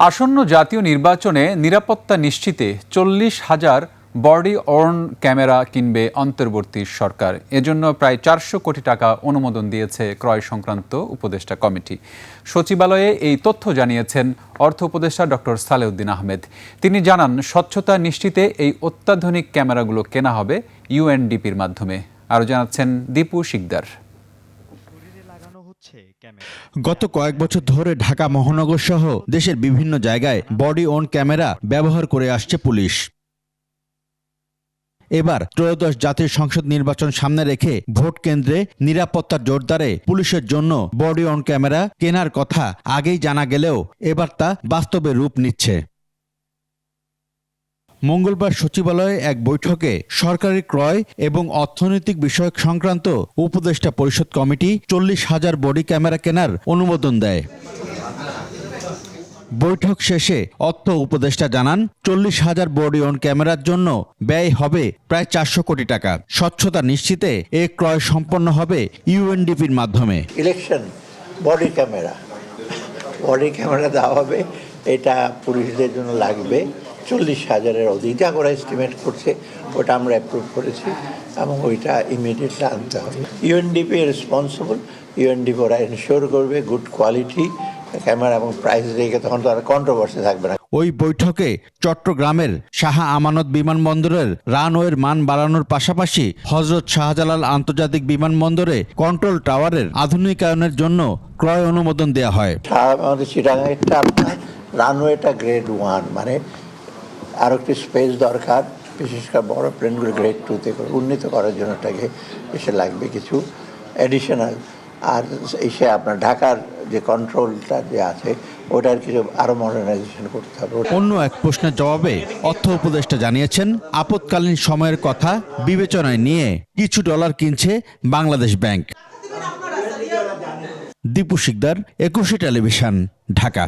আসন্ন জাতীয় নির্বাচনে নিরাপত্তা নিশ্চিতে 40,000 বডি ওর্ন ক্যামেরা কিনবে অন্তর্বর্তী সরকার। এজন্য প্রায় 400 কোটি টাকা অনুমোদন দিয়েছে ক্রয় সংক্রান্ত উপদেষ্টা কমিটি। সচিবালয়ে এই তথ্য জানিয়েছেন অর্থ উপদেষ্টা ডক্টর সালেউদ্দিন আহমেদ। তিনি জানান, স্বচ্ছতা নিশ্চিতে এই অত্যাধুনিক ক্যামেরাগুলো কেনা হবে ইউএনডিপির মাধ্যমে। আরও জানাচ্ছেন দীপু শিকদার। গত কয়েক বছর ধরে ঢাকা মহানগর সহ দেশের বিভিন্ন জায়গায় বডি ওন ক্যামেরা ব্যবহার করে আসছে পুলিশ। এবার ত্রয়োদশ জাতীয় সংসদ নির্বাচন সামনে রেখে ভোট কেন্দ্রে নিরাপত্তা জোরদারে পুলিশের জন্য বডি ওন ক্যামেরা কেনার কথা আগেই জানা গেলেও এবার তা বাস্তবে রূপ নিচ্ছে। মঙ্গলবার সচিবালয়ে এক বৈঠকে সরকারি ক্রয় এবং অর্থনৈতিক বিষয়ক সংক্রান্ত উপদেষ্টা পরিষদ কমিটি 40,000 বডি ক্যামেরা কেনার অনুমোদন দেয়। বৈঠক শেষে অর্থ উপদেষ্টা জানান, 40,000 বডি ওন ক্যামেরার জন্য ব্যয় হবে প্রায় 400 কোটি টাকা। স্বচ্ছতা নিশ্চিতে এ ক্রয় সম্পন্ন হবে ইউএনডিপির মাধ্যমে। ইলেকশন বডি ক্যামেরা দেওয়া হবে, এটা পুলিশদের জন্য লাগবে 40,000-এর অধিক, যা করে এস্টিমেট করছে ওটা আমরা অ্যাপ্রুভ করেছি এবং ওইটা ইমিডিয়েটলি আনতে হবে। ইউএনডিপি রেসপন্সিবল, ইউএনডিপি ওরা এনশিওর করবে গুড কোয়ালিটি ক্যামেরা এবং প্রাইস রেখে, তখন তো আর কন্ট্রোভার্সি থাকবে না। ওই বৈঠকে চট্টগ্রামের শাহ আমানত বিমানবন্দরের রানওয়ের মান বাড়ানোর পাশাপাশি হযরত শাহজালাল আন্তর্জাতিক বিমানবন্দরে কন্ট্রোল টাওয়ারের আধুনিকায়নের জন্য ক্রয় অনুমোদন দেওয়া হয়। আমাদের চিটাগাংটা আপনার রানওয়েটা গ্রেড 1, মানে আরও একটি স্পেস দরকার, বিশেষ করে বড় প্লেনগুলো গ্রেড 2-তে উন্নীত করার জন্য এটাকে এসে লাগবে কিছু অ্যাডিশনাল। আর এসে আপনার ঢাকার যে কন্ট্রোলটা যে আছে ওটার কিছু আরও মডার্নাইজেশন করতে হবে। অন্য এক প্রশ্নের জবাবে অর্থ উপদেষ্টা জানিয়েছেন, আপৎকালীন সময়ের কথা বিবেচনায় নিয়ে কিছু ডলার কিনছে বাংলাদেশ ব্যাংক। দীপু শিকদার, 21 টেলিভিশন, ঢাকা।